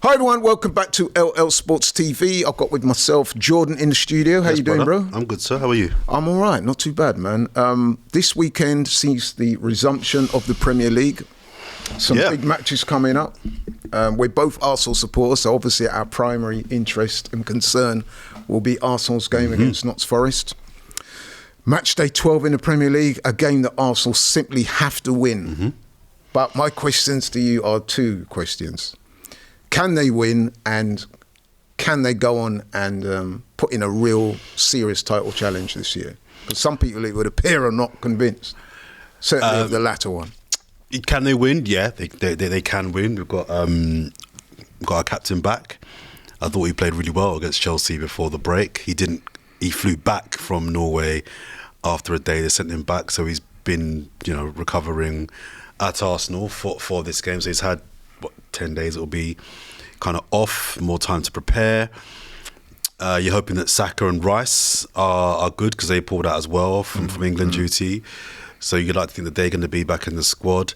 Hi everyone, welcome back to LL Sports TV. I've got with myself Jordan in the studio. How you doing, bro? I'm good, sir. How are you? I'm all right, not too bad, man. This weekend sees the resumption of the Premier League. Some big matches coming up. We're both Arsenal supporters, so obviously our primary interest and concern will be Arsenal's game against Notts Forest. Match day 12 in the Premier League, a game that Arsenal simply have to win. But my questions to you are two questions. Can they win, and can they go on and put in a real serious title challenge this year? Because some people, it would appear, are not convinced. Certainly of the latter one. Can they win? Yeah, they can win. We've got our captain back. I thought he played really well against Chelsea before the break. He flew back from Norway after a day. They sent him back, so he's been recovering at Arsenal for this game. So he's had 10 days. It'll be kind of off, more time to prepare. You're hoping that Saka and Rice are good because they pulled out as well from England duty. So you'd like to think that they're going to be back in the squad.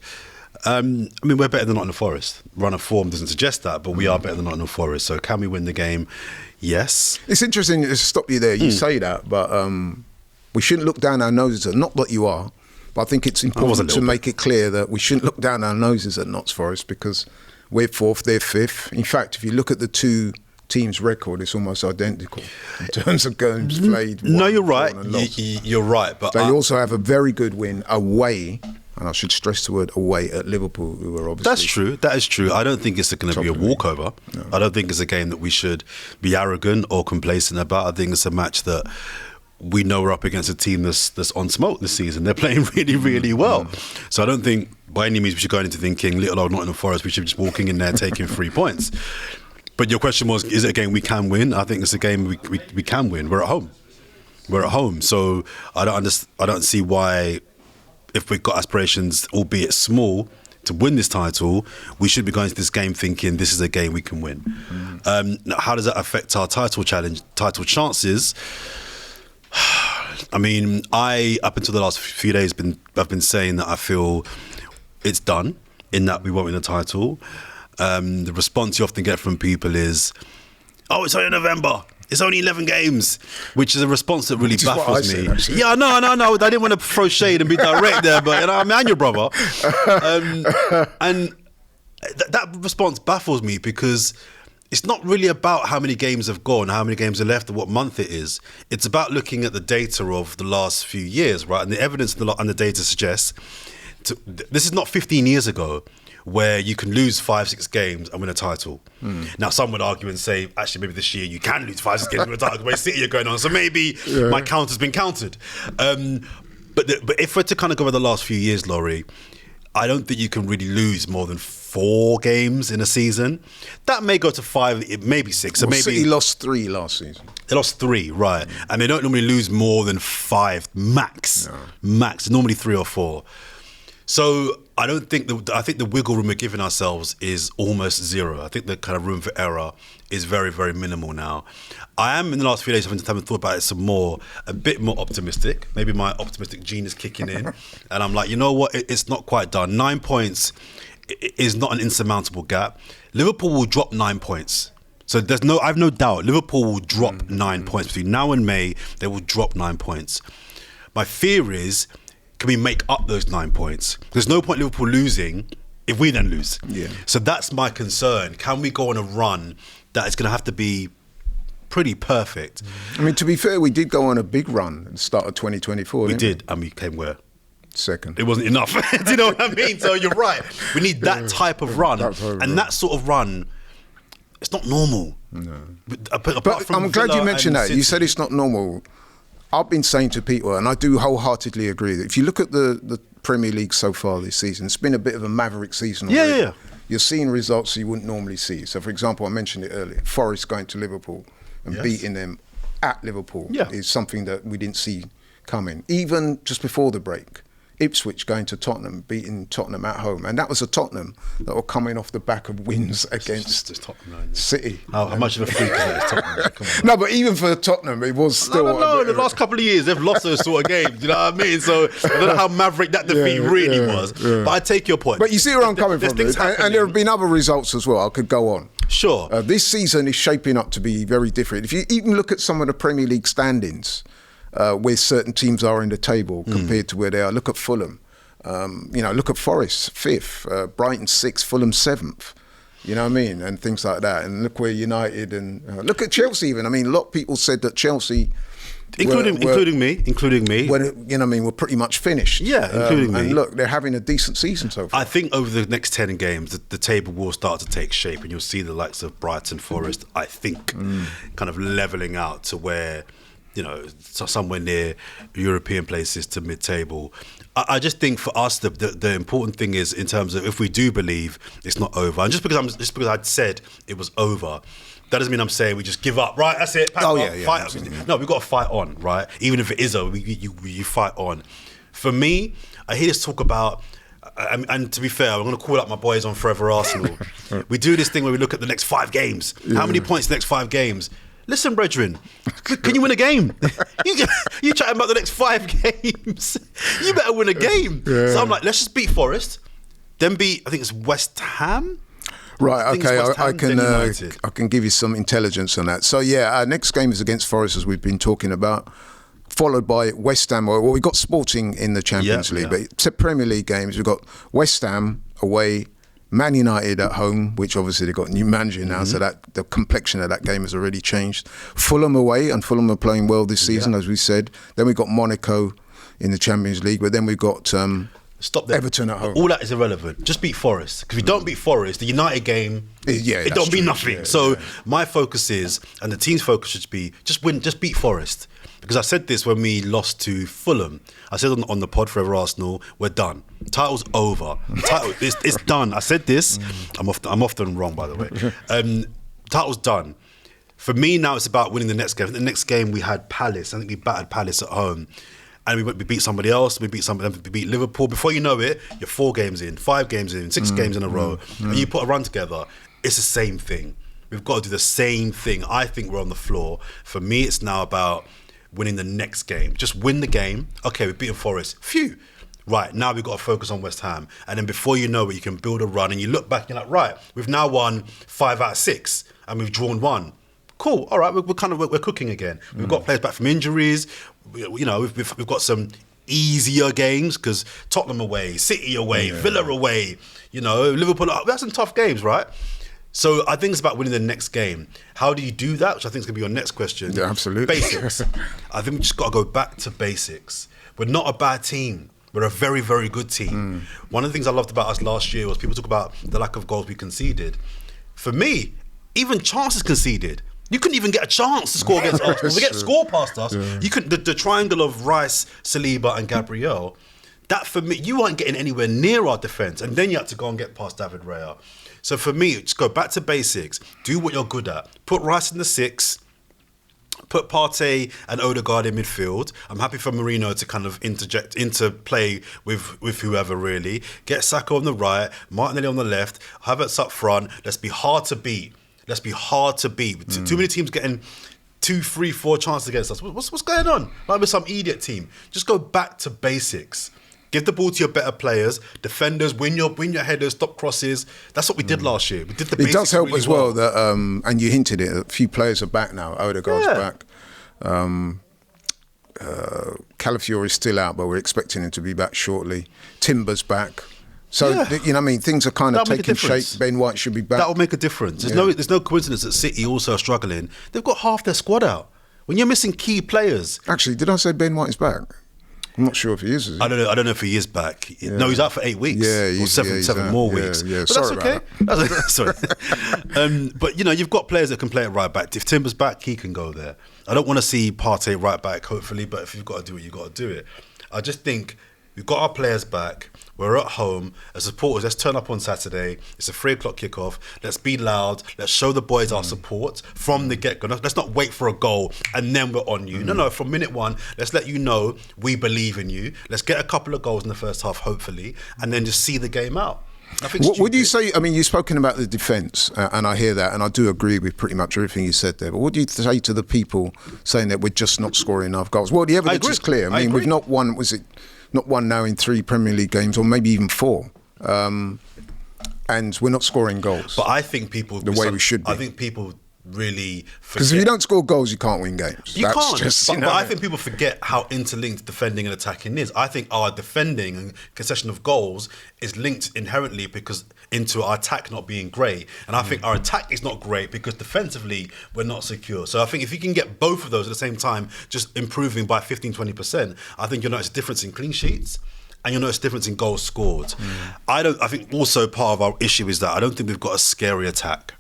I mean, we're better than Nottingham Forest. Run of form doesn't suggest that, but we are better than Nottingham Forest. So can we win the game? Yes. It's interesting to stop you there. You say that, but we shouldn't look down our noses at, not that you are, but I think it's important to make it clear that we shouldn't look down our noses at Notts Forest because we're fourth, they're fifth. In fact, if you look at the two teams' record, it's almost identical in terms of games played. No, you're right. You're right. But they also have a very good win away, and I should stress the word away, at Liverpool, who are obviously... That's true. That is true. I don't think it's going to be a walkover. No. I don't think it's a game that we should be arrogant or complacent about. I think it's a match that we know we're up against a team that's on smoke this season. They're playing really, really well. So I don't think by any means we should go into thinking little old Nottingham Forest, we should be just walking in there taking 3 points. But your question was, is it a game we can win? I think it's a game we can win. We're at home. We're at home. So I don't see why, if we've got aspirations, albeit small, to win this title, we should be going to this game thinking this is a game we can win. Now, how does that affect our title chances? I mean, up until the last few days, I've been saying that I feel it's done, in that we won't win the title. The response you often get from people is, "Oh, it's only November. It's only 11 games," which is a response that really baffles me. Yeah, no. I didn't want to throw shade and be direct there, but I'm your brother. And that response baffles me because it's not really about how many games have gone, how many games are left, or what month it is. It's about looking at the data of the last few years, right? And the evidence and the data suggests this is not 15 years ago where you can lose 5-6 games and win a title. Now, some would argue and say, actually, maybe this year you can lose 5-6 games and win a title the way City are going on. So maybe my count has been counted. But if we're to kind of go over the last few years, Laurie, I don't think you can really lose more than 4 games in a season. That may go to 5, maybe 6. So maybe City lost 3 last season. They lost 3, right? And they don't normally lose more than 5 max. No. Max, normally 3 or 4. So I think the wiggle room we're giving ourselves is almost zero. I think the kind of room for error is very, very minimal now. I am, in the last few days, having thought about it some more, a bit more optimistic. Maybe my optimistic gene is kicking in. And I'm like, you know what? It's not quite done. 9 points is not an insurmountable gap. Liverpool will drop 9 points. So I have no doubt Liverpool will drop 9 points. Between now and May, they will drop 9 points. My fear is, can we make up those 9 points? There's no point Liverpool losing if we then lose. Yeah. So that's my concern. Can we go on a run that is going to have to be pretty perfect? I mean, to be fair, we did go on a big run at the start of 2024. We did, and we came where? Second. It wasn't enough. Do you know what I mean? So you're right. We need that type of run. That sort of run, it's not normal. No. But I'm glad you mentioned that. You said it's not normal. I've been saying to people, and I do wholeheartedly agree, that if you look at the Premier League so far this season, it's been a bit of a maverick season already. Yeah. You're seeing results you wouldn't normally see. So, for example, I mentioned it earlier, Forest going to Liverpool and beating them at Liverpool is something that we didn't see coming. Even just before the break, Ipswich going to Tottenham, beating Tottenham at home. And that was a Tottenham that were coming off the back of wins against City. How much of a freak is that? Tottenham? Come on. No, but even for Tottenham, it was still... No, the last couple of years, they've lost those sort of games. You know what I mean? So I don't know how maverick that defeat really was. Yeah. But I take your point. But you see where I'm coming from. And there have been other results as well. I could go on. Sure. This season is shaping up to be very different. If you even look at some of the Premier League standings, where certain teams are in the table compared to where they are, look at Fulham. Look at Forest, 5th, Brighton 6th, Fulham 7th. You know what I mean? And things like that. And look where United and look at Chelsea even. I mean, a lot of people said that Chelsea... Including me. When, you know what I mean, we're pretty much finished. Yeah, including me. And look, they're having a decent season so far. I think over the next 10 games, the table will start to take shape and you'll see the likes of Brighton, Forest, I think, kind of levelling out to where, somewhere near European places to mid-table. I just think for us, the important thing is in terms of if we do believe it's not over, and just because I'd said it was over, that doesn't mean I'm saying we just give up. Right, that's it. Fight. No, we've got to fight on, right? Even if it is over, you fight on. For me, I hear this talk about, and to be fair, I'm going to call up my boys on Forever Arsenal. We do this thing where we look at the next 5 games. Yeah. How many points the next 5 games? Listen, brethren, can you win a game? You chatting about the next 5 games. You better win a game. Yeah. So I'm like, let's just beat Forest, then beat, I think it's West Ham. Right, okay, I can give you some intelligence on that. So yeah, our next game is against Forest, as we've been talking about, followed by West Ham. Well, we've got Sporting in the Champions League, but except Premier League games, we've got West Ham away, Man United at home, which obviously they've got a new manager now, so that the complexion of that game has already changed. Fulham away, and Fulham are playing well this season, as we said. Then we've got Monaco in the Champions League, but then we've got... Stop there. Everton at home. All that is irrelevant. Just beat Forest. Because if you don't beat Forest, the United game, it don't mean nothing. My focus is, and the team's focus should be, just beat Forest. Because I said this when we lost to Fulham. I said on the pod Forever Arsenal, we're done. Title's over. It's done. I said this. I'm often wrong, by the way. Title's done. For me now, it's about winning the next game. The next game we had Palace. I think we battered Palace at home. And we beat somebody else, we beat Liverpool. Before you know it, you're 4 games in, 5 games in, 6 games in a row. And you put a run together, it's the same thing. We've got to do the same thing. I think we're on the floor. For me, it's now about winning the next game. Just win the game. Okay, we've beaten Forest. Phew. Right, now we've got to focus on West Ham. And then before you know it, you can build a run and you look back and you're like, right, we've now won 5 out of 6 and we've drawn 1. Cool. All right, we're cooking again. We've got players back from injuries. We've got some easier games because Tottenham away, City away, Villa away. Liverpool. We have some tough games, right? So I think it's about winning the next game. How do you do that? Which I think is going to be your next question. Yeah, absolutely. Basics. I think we just got to go back to basics. We're not a bad team. We're a very, very good team. One of the things I loved about us last year was people talk about the lack of goals we conceded. For me, even chances conceded. You couldn't even get a chance to score against Arsenal. They get score past us. Yeah. You couldn't. The triangle of Rice, Saliba, and Gabriel. That for me, you weren't getting anywhere near our defence, and then you had to go and get past David Raya. So for me, just go back to basics. Do what you're good at. Put Rice in the 6. Put Partey and Odegaard in midfield. I'm happy for Mourinho to kind of interplay with whoever really. Get Saka on the right, Martinelli on the left. Havertz up front. Let's be hard to beat. Too many teams getting 2, 3, 4 chances against us. What's going on? Like with some idiot team. Just go back to basics. Give the ball to your better players, defenders. Win your headers, stop crosses. That's what we did last year. We did the basics. It does help really as well that, and you hinted it. A few players are back now. Odegaard's back. Calafiori's still out, but we're expecting him to be back shortly. Timber's back. So, things are kind of taking shape. Ben White should be back. That will make a difference. There's no coincidence that City also are struggling. They've got half their squad out. When you're missing key players... Actually, did I say Ben White is back? I'm not sure if he is he? I don't know if he is back. Yeah. No, he's out for 8 weeks. Yeah, or seven more weeks. Yeah. But Sorry that's okay. Sorry. But, you've got players that can play at right back. If Timber's back, he can go there. I don't want to see Partey right back, hopefully, but if you've got to do it, you've got to do it. I just think we've got our players back. We're at home. As supporters, let's turn up on Saturday. It's a 3:00 kickoff. Let's be loud. Let's show the boys our support from the get-go. Let's not wait for a goal and then we're on you. No, from minute 1, let's let you know we believe in you. Let's get a couple of goals in the first half, hopefully, and then just see the game out. What would you say? I mean, you've spoken about the defence, and I hear that, and I do agree with pretty much everything you said there. But what do you say to the people saying that we're just not scoring enough goals? Well, the evidence is clear. I mean, we've not won. Not one now in 3 Premier League games, or maybe even 4. and we're not scoring goals. But I think people the way we should be. I think people really forget. Because if you don't score goals, you can't win games. You can't. Just, but I think people forget how interlinked defending and attacking is. I think our defending and concession of goals is linked inherently into our attack not being great. And I think our attack is not great because defensively we're not secure. So I think if you can get both of those at the same time, just improving by 15-20%, I think you'll notice a difference in clean sheets. And you'll notice a difference in goals scored. I think also part of our issue is that I don't think we've got a scary attack.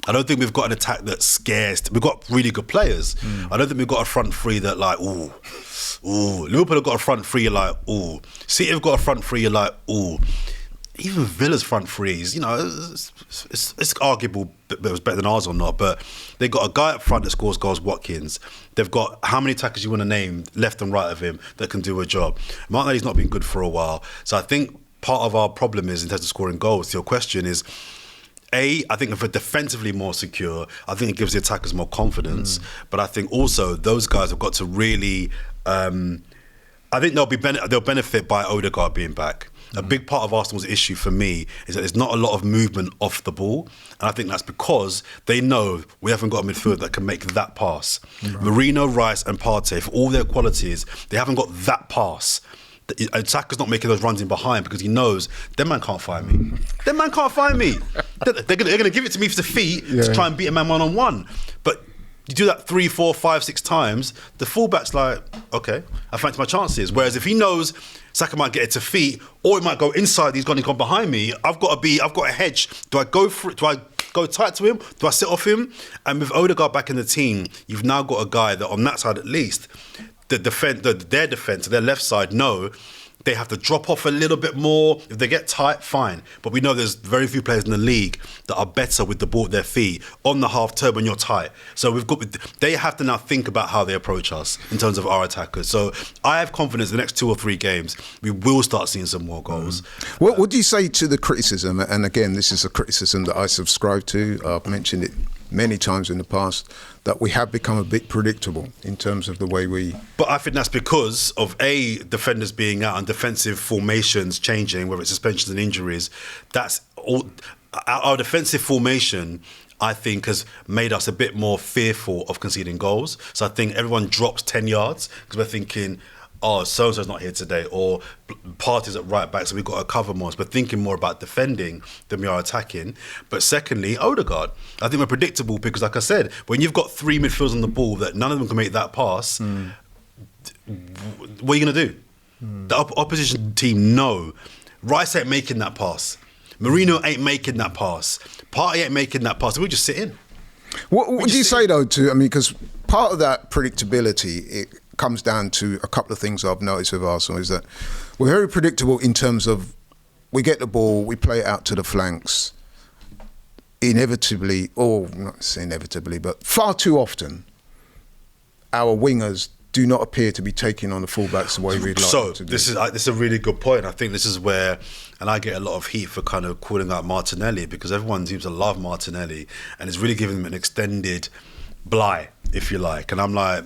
I don't think we've got an attack that scares. We've got really good players. I don't think we've got a front three that like, ooh. Liverpool have got a front three, you're like, ooh. City have got a front three, you're like, ooh. Even Villa's front threes, it's arguable if it was better than ours or not, but they've got a guy up front that scores goals, Watkins. They've got how many attackers you want to name, left and right of him, that can do a job. Martinelli's not been good for a while. So I think part of our problem is, in terms of scoring goals, to your question is, I think if we're defensively more secure, I think it gives the attackers more confidence. But I think also those guys have got to really, I think they'll benefit by Odegaard being back. A big part of Arsenal's issue for me is that there's not a lot of movement off the ball. And I think that's because they know we haven't got a midfield that can make that pass. Marino, Rice and Partey, for all their qualities, they haven't got that pass. Saka's not making those runs in behind because he knows that man can't find me. That man can't find me. They're going to give it to me for the feet to try and beat a man one-on-one. But you do that 3, 4, 5, 6 times, the fullback's like, okay, I fancy my chances. Whereas if he knows Saka might get it to feet, or it might go inside, he's gone behind me, I've got a hedge. Do I go for it? Do I go tight to him? Do I sit off him? And with Odegaard back in the team, you've now got a guy that on that side at least, their defence, their left side, know they have to drop off a little bit more. If they get tight, fine. But we know there's very few players in the league that are better with the ball at their feet on the half turn when you're tight. So they have to now think about how they approach us in terms of our attackers. So I have confidence the next 2 or 3 games we will start seeing some more goals. What do you say to the criticism? And again, this is a criticism that I subscribe to. I've mentioned it many times in the past, that we have become a bit predictable in terms of the way we... But I think that's because of defenders being out and defensive formations changing, whether it's suspensions and injuries. That's all. Our defensive formation, I think, has made us a bit more fearful of conceding goals. So I think everyone drops 10 yards because we're thinking, oh, so-and-so's not here today, or Partey's at right back, so we've got to cover more. So we're thinking more about defending than we are attacking. But secondly, Odegaard. I think we're predictable because, like I said, when you've got 3 midfielders on the ball that none of them can make that pass, what are you going to do? The opposition team know Rice ain't making that pass. Marino ain't making that pass. Partey ain't making that pass. So we just sit in. What do you say, though, because part of that predictability, it comes down to a couple of things I've noticed with Arsenal, is that we're very predictable in terms of we get the ball, we play it out to the flanks. Inevitably, or not say inevitably, but far too often, our wingers do not appear to be taking on the fullbacks the way we'd like them to do. This is a really good point. I think this is where, and I get a lot of heat for kind of calling out Martinelli, because everyone seems to love Martinelli and it's really giving them an extended bligh, if you like. And I'm like,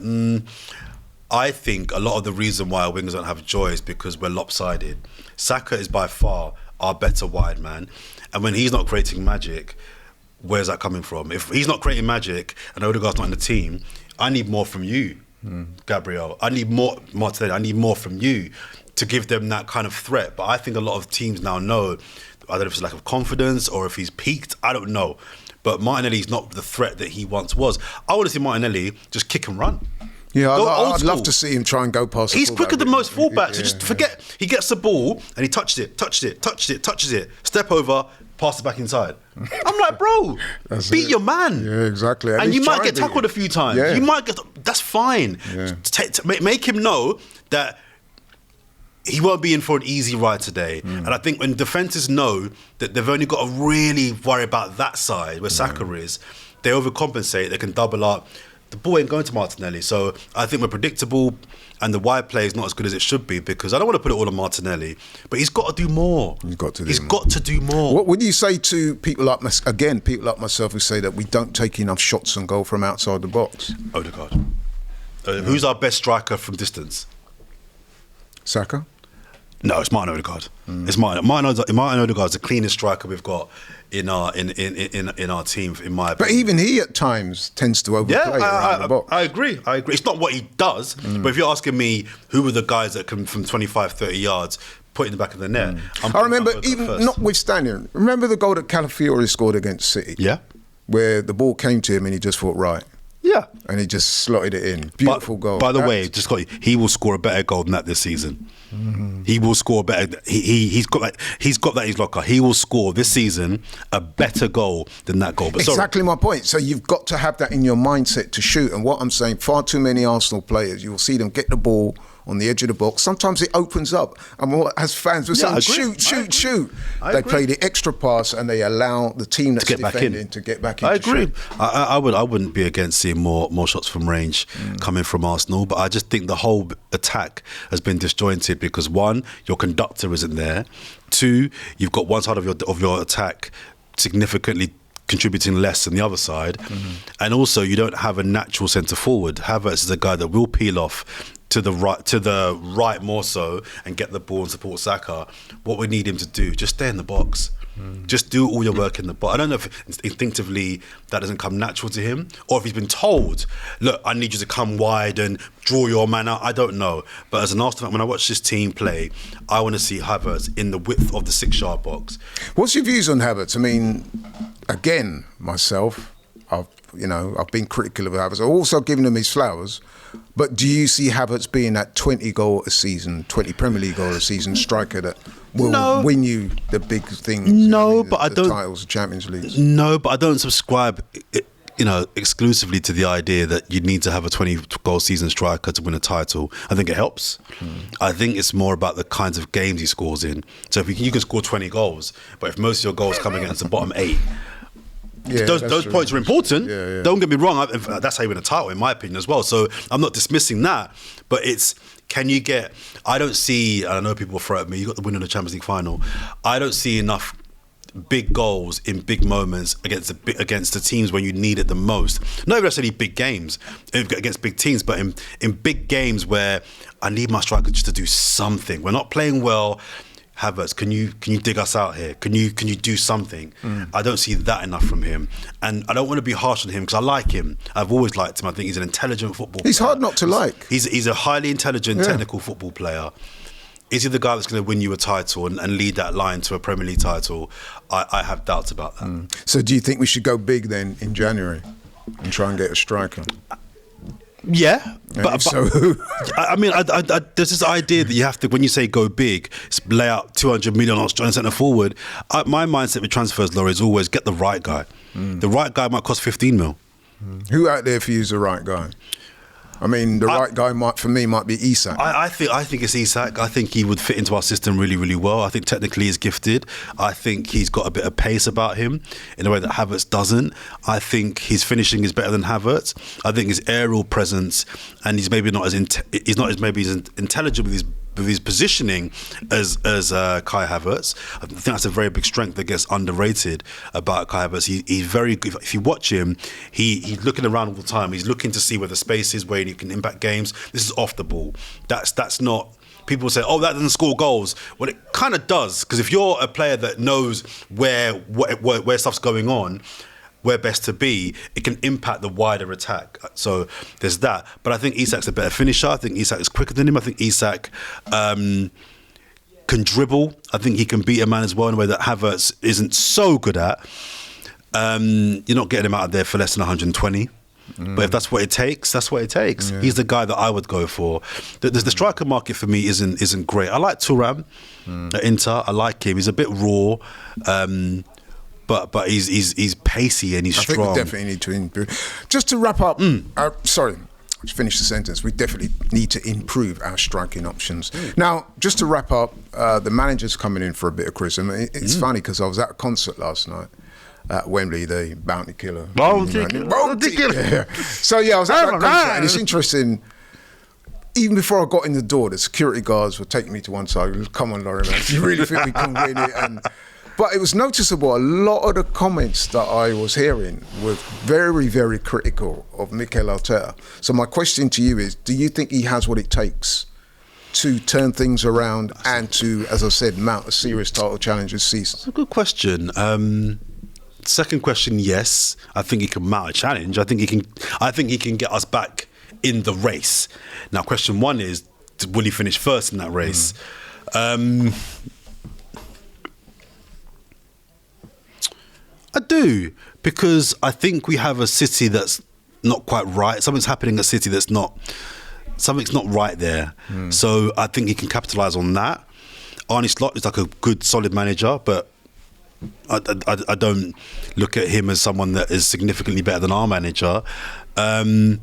I think a lot of the reason why our wingers don't have joy is because we're lopsided. Saka is by far our better wide man, and when he's not creating magic, where's that coming from? If he's not creating magic and Odegaard's not in the team, I need more from you, Gabriel. I need more, Martinelli. I need more from you to give them that kind of threat. But I think a lot of teams now know, I don't know if it's lack of confidence or if he's peaked, I don't know. But Martinelli's not the threat that he once was. I want to see Martinelli just kick and run. Yeah, I'd love to see him try and go past the He's fullback. quicker than most fullbacks. So just forget, he gets the ball and he touches it, step over, pass it back inside. I'm like, bro, beat your man. Yeah, exactly. And you might get tackled a few times. Yeah. You might get, that's fine. Yeah. Make him know that he won't be in for an easy ride today. And I think when defences know that they've only got to really worry about that side where Saka is, they overcompensate, they can double up. The ball ain't going to Martinelli. So I think we're predictable and the wide play is not as good as it should be, because I don't want to put it all on Martinelli, but he's got to do more. He's got to do more. What would you say to people like myself who say that we don't take enough shots on goal from outside the box? Odegaard. Who's our best striker from distance? Saka? No, it's Martin Odegaard. It's Martin Odegaard's the cleanest striker we've got in our team, in my opinion. But even he at times tends to overplay around the box. I agree. It's not what he does, but if you're asking me who are the guys that can from 25, 30 yards put in the back of the net, I remember, even notwithstanding, remember the goal that Calafiori scored against City? Yeah. Where the ball came to him and he just thought, right. Yeah. And he just slotted it in. Beautiful goal. By the way, he will score a better goal than that this season. He will score better. He's got that in his locker. He will score this season a better goal than that goal. But exactly my point. So you've got to have that in your mindset to shoot. And what I'm saying, far too many Arsenal players, you will see them get the ball on the edge of the box. Sometimes it opens up. And as fans, we're saying, shoot. They play the extra pass and they allow the team that's defending to get back in. I agree. I wouldn't be against seeing more shots from range coming from Arsenal, but I just think the whole attack has been disjointed because, one, your conductor isn't there. Two, you've got one side of your attack significantly contributing less than the other side, and also you don't have a natural centre forward. Havertz is a guy that will peel off to the right more so and get the ball and support Saka. What we need him to do, just stay in the box. Just do all your work in the box. I don't know if instinctively that doesn't come natural to him, or if he's been told, look, I need you to come wide and draw your man out. I don't know. But as an Arsenal fan, when I watch this team play, I want to see Havertz in the width of the 6-yard box. What's your views on Havertz? I mean, again, myself, I've been critical of Havertz. I've also given him his flowers. But do you see Havertz being that 20 Premier League goal a season striker that will win you the big things? The titles, Champions League. No, but I don't subscribe, exclusively to the idea that you need to have a 20-goal season striker to win a title. I think it helps. I think it's more about the kinds of games he scores in. So if you can score 20 goals, but if most of your goals come against the bottom 8. Yeah, those points are important. Yeah. Don't get me wrong. That's how you win a title, in my opinion, as well. So I'm not dismissing that. But can you get? I don't see. And I know people will throw at me. You got the win in the Champions League final. I don't see enough big goals in big moments against the teams when you need it the most. Not even necessarily big games against big teams, but in big games where I need my striker just to do something. We're not playing well. Havertz, can you dig us out here? Can you do something? I don't see that enough from him, and I don't want to be harsh on him because I like him. I've always liked him. I think he's an intelligent football player. He's hard not to like. He's a highly intelligent, technical football player. Is he the guy that's going to win you a title and lead that line to a Premier League title? I have doubts about that. So do you think we should go big then in January and try and get a striker? Yeah, but I mean, there's this idea that you have to, when you say go big, lay out 200 million on centre forward. My mindset with transfers, Laurie, is always get the right guy. The right guy might cost 15 mil. Who out there for you is the right guy? I mean, the right guy might be Isak. I think it's Isak. I think he would fit into our system really, really well. I think technically he's gifted. I think he's got a bit of pace about him in a way that Havertz doesn't. I think his finishing is better than Havertz. I think his aerial presence, and he's maybe not as intelligent with his positioning as Kai Havertz. I think that's a very big strength that gets underrated about Kai Havertz. He's very good. If you watch him, he's looking around all the time. He's looking to see where the space is, where he can impact games. This is off the ball. That's not. People say, oh, that doesn't score goals. Well, it kind of does, because if you're a player that knows where stuff's going on, where best to be, it can impact the wider attack. So there's that. But I think Isak's a better finisher. I think Isak is quicker than him. I think Isak can dribble. I think he can beat a man as well in a way that Havertz isn't so good at. You're not getting him out of there for less than 120. But if that's what it takes, that's what it takes. Yeah. He's the guy that I would go for. The striker market for me isn't great. I like Thuram at Inter. I like him. He's a bit raw. But he's pacey and he's strong. I think we definitely need to improve. Just to wrap up, to finish the sentence, we definitely need to improve our striking options. Now, just to wrap up, the manager's coming in for a bit of criticism. It's funny because I was at a concert last night at Wembley, the Bounty Killer. Bounty Killer. Yeah. So, I was at that concert, and it's interesting. Even before I got in the door, the security guards were taking me to one side. Come on, Laurie, man. Do you really think we can win it? But it was noticeable, a lot of the comments that I was hearing were very, very critical of Mikel Arteta. So my question to you is, do you think he has what it takes to turn things around and to, as I said, mount a serious title challenge this season? That's a good question. Second question, yes. I think he can mount a challenge. I think he can get us back in the race. Now, question one is, will he finish first in that race? I do, because I think we have a City that's not quite right. Something's happening at City something's not right there. So I think he can capitalise on that. Arne Slot is like a good, solid manager, but I don't look at him as someone that is significantly better than our manager. I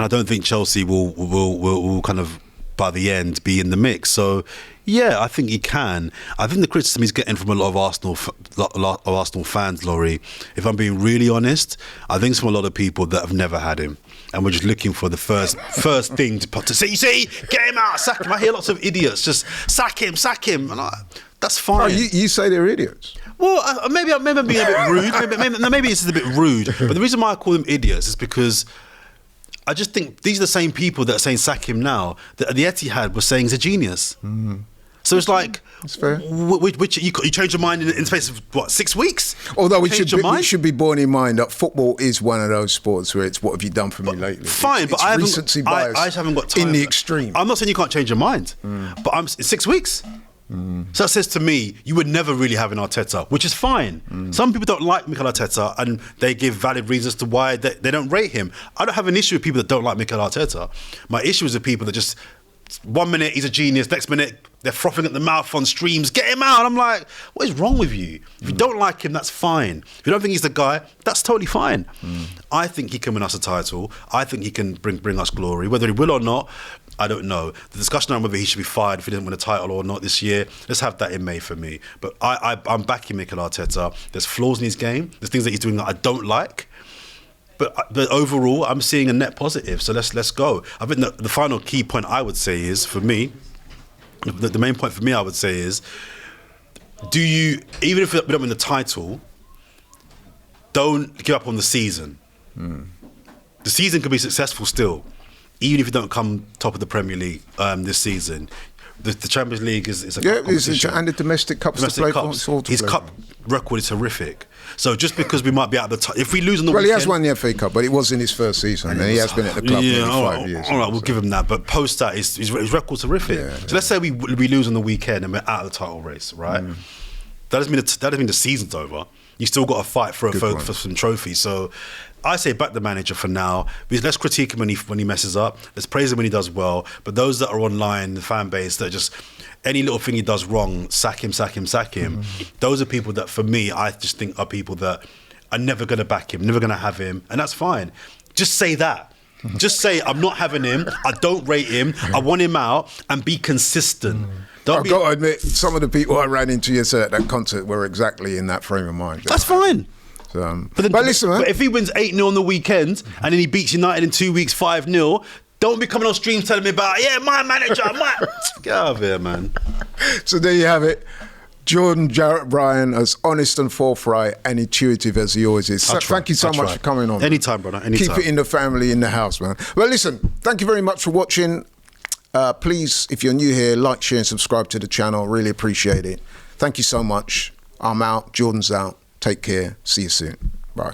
don't think Chelsea will kind of, by the end, be in the mix. So, yeah, I think he can. I think the criticism he's getting from a lot of Arsenal fans, Laurie, if I'm being really honest, I think it's from a lot of people that have never had him. And we're just looking for the first thing to say, you see, get him out, sack him. I hear lots of idiots just sack him. And that's fine. Oh, you say they're idiots? Well, maybe I'm being a bit rude. Maybe it's a bit rude. But the reason why I call them idiots is because I just think these are the same people that are saying sack him now that the Etihad was saying he's a genius. So it's like, that's fair. Which you change your mind in the space of, what, 6 weeks? Although we should be borne in mind that football is one of those sports where it's what have you done for me lately? Fine, but I just haven't got time. In the extreme. I'm not saying you can't change your mind, but it's 6 weeks. So that says to me, you would never really have an Arteta, which is fine. Some people don't like Mikel Arteta and they give valid reasons to why they don't rate him. I don't have an issue with people that don't like Mikel Arteta. My issue is with people that just, 1 minute he's a genius, next minute they're frothing at the mouth on streams, get him out. I'm like, what is wrong with you? If you don't like him, that's fine. If you don't think he's the guy, that's totally fine. I think he can win us a title. I think he can bring us glory. Whether he will or not, I don't know. The discussion on whether he should be fired if he didn't win a title or not this year, let's have that in May for me. But I'm backing Mikel Arteta. There's flaws in his game. There's things that he's doing that I don't like. But overall, I'm seeing a net positive. So let's go. I think the final key point I would say is, for me, the main point for me I would say is, even if we don't win the title, don't give up on the season. The season could be successful still, even if you don't come top of the Premier League this season. The Champions League is a competition. And the domestic cups to play for. His cup record is horrific. So just because we might be out of the top, if we lose on the weekend, he has won the FA Cup, but it was in his first season, and he has been at the club for 5 years. All right, we'll give him that. But post that, his record's horrific. So let's say we lose on the weekend and we're out of the title race, right? That doesn't mean the season's over. You still got to fight for some trophies. So I say back the manager for now. Because let's critique him when he messes up. Let's praise him when he does well. But those that are online, the fan base, that just any little thing he does wrong, sack him. Those are people that, for me, I just think are people that are never going to back him, never going to have him, and that's fine. Just say that. Just say, I'm not having him. I don't rate him. I want him out, and be consistent. I've got to admit, some of the people I ran into yesterday at that concert were exactly in that frame of mind. That's fine. So, but listen, man. But if he wins 8-0 on the weekend and then he beats United in 2 weeks 5-0, don't be coming on streams telling me about, my manager, Get out of here, man. So there you have it. Jordan Jarrett Bryan, as honest and forthright and intuitive as he always is. Thank you so much for coming on. Anytime, brother. Anytime. Keep it in the family, in the house, man. Well, listen, thank you very much for watching. Please, if you're new here, like, share and subscribe to the channel. Really appreciate it. Thank you so much. I'm out. Jordan's out. Take care. See you soon. Bye.